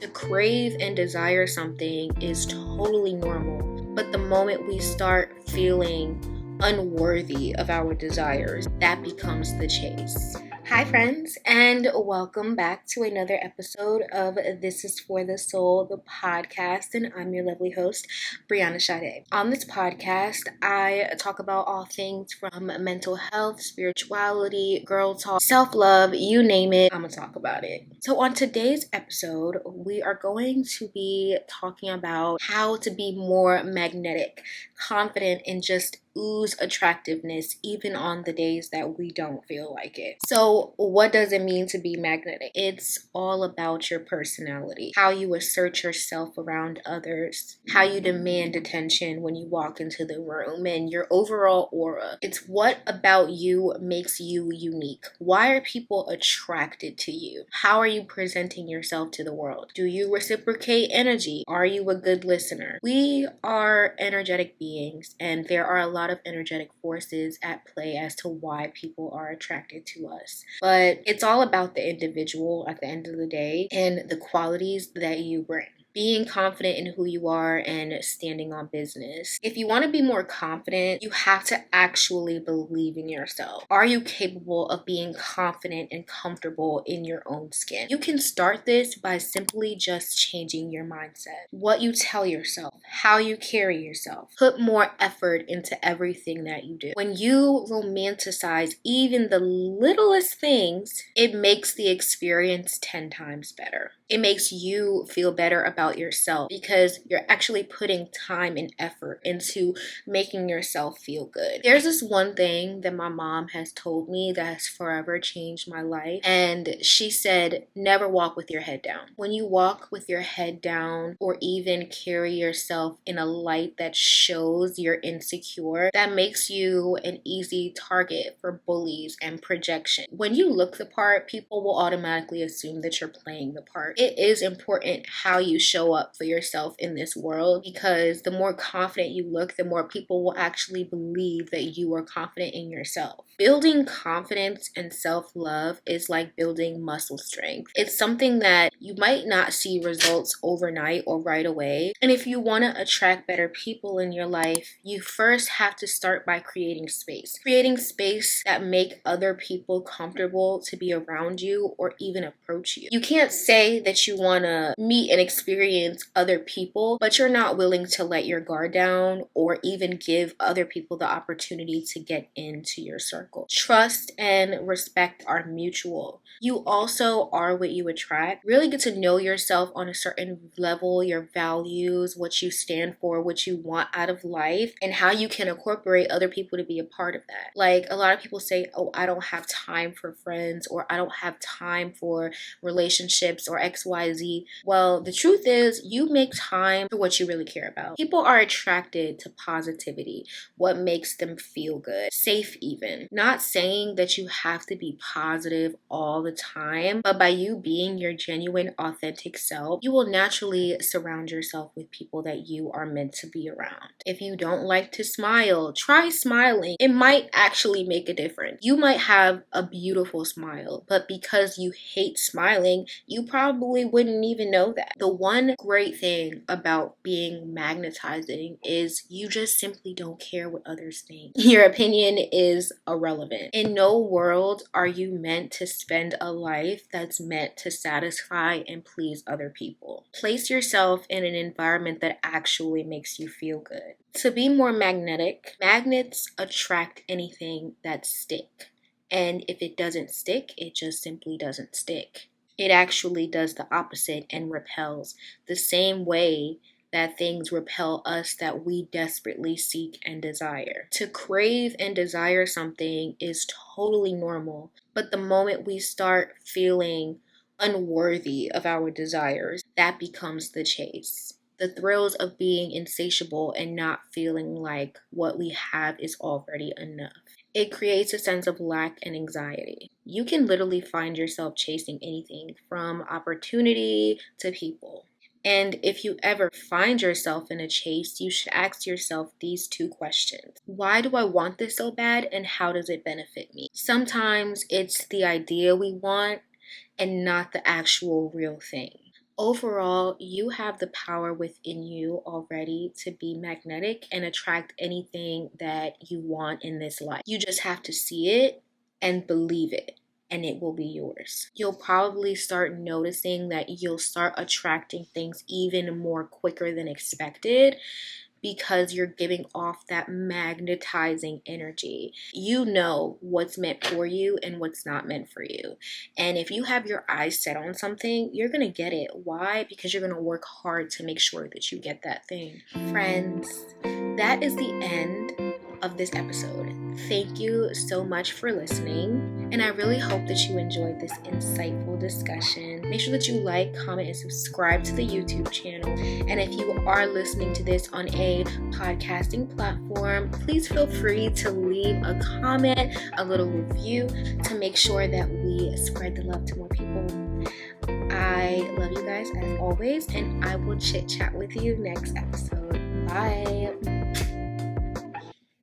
To crave and desire something is totally normal, but the moment we start feeling unworthy of our desires, that becomes the chase. Hi, friends, and welcome back to another episode of This is for the Soul, the podcast, and I'm your lovely host, Brianna Sade. On this podcast, I talk about all things from mental health, spirituality, girl talk, self-love, you name it, I'm gonna talk about it. So on today's episode, we are going to be talking about how to be more magnetic, confident, and just ooze attractiveness even on the days that we don't feel like it. So what does it mean to be magnetic? It's all about your personality, how you assert yourself around others, how you demand attention when you walk into the room, and your overall aura. It's what about you makes you unique. Why are people attracted to you? How are you presenting yourself to the world? Do you reciprocate energy? Are you a good listener? We are energetic beings, and there are a lot of energetic forces at play as to why people are attracted to us. But it's all about the individual at the end of the day and the qualities that you bring. Being confident in who you are and standing on business. If you want to be more confident, you have to actually believe in yourself. Are you capable of being confident and comfortable in your own skin? You can start this by simply just changing your mindset. What you tell yourself, how you carry yourself. Put more effort into everything that you do. When you romanticize even the littlest things, it makes the experience 10 times better. It makes you feel better about yourself because you're actually putting time and effort into making yourself feel good. There's this one thing that my mom has told me that has forever changed my life, and she said, never walk with your head down. When you walk with your head down or even carry yourself in a light that shows you're insecure, that makes you an easy target for bullies and projection. When you look the part, people will automatically assume that you're playing the part. It is important how you show up for yourself in this world, because the more confident you look, the more people will actually believe that you are confident in yourself. Building confidence and self-love is like building muscle strength. It's something that you might not see results overnight or right away. And if you want to attract better people in your life, you first have to start by creating space. Creating space that make other people comfortable to be around you or even approach you. You can't say that you want to meet and experience other people, but you're not willing to let your guard down or even give other people the opportunity to get into your circle. Trust and respect are mutual. You also are what you attract. Really get to know yourself on a certain level, your values, what you stand for, what you want out of life, and how you can incorporate other people to be a part of that. Like, a lot of people say, oh, I don't have time for friends, or I don't have time for relationships, or XYZ. Well, the truth is, you make time for what you really care about. People are attracted to positivity, what makes them feel good, safe even. Not saying that you have to be positive all the time, but by you being your genuine, authentic self, you will naturally surround yourself with people that you are meant to be around. If you don't like to smile, try smiling. It might actually make a difference. You might have a beautiful smile, but because you hate smiling, you probably wouldn't even know that. The one great thing about being magnetizing is you just simply don't care what others think. Your opinion is irrelevant. In no world are you meant to spend a life that's meant to satisfy and please other people. Place yourself in an environment that actually makes you feel good. To be more magnetic, magnets attract anything that sticks. And if it doesn't stick, it just simply doesn't stick. It actually does the opposite and repels, the same way that things repel us that we desperately seek and desire. To crave and desire something is totally normal, but the moment we start feeling unworthy of our desires, that becomes the chase. The thrills of being insatiable and not feeling like what we have is already enough. It creates a sense of lack and anxiety. You can literally find yourself chasing anything from opportunity to people. And if you ever find yourself in a chase, you should ask yourself these two questions. Why do I want this so bad, and how does it benefit me? Sometimes it's the idea we want and not the actual real thing. Overall, you have the power within you already to be magnetic and attract anything that you want in this life. You just have to see it and believe it, and it will be yours. You'll probably start noticing that you'll start attracting things even more quicker than expected, because you're giving off that magnetizing energy. You know what's meant for you and what's not meant for you. And if you have your eyes set on something, you're going to get it. Why? Because you're going to work hard to make sure that you get that thing. Friends, that is the end of this episode. Thank you so much for listening, and I really hope that you enjoyed this insightful discussion. Make sure that you like, comment, and subscribe to the YouTube channel. And if you are listening to this on a podcasting platform, please feel free to leave a comment, a little review, to make sure that we spread the love to more people. I love you guys as always, and I will chit chat with you next episode. Bye.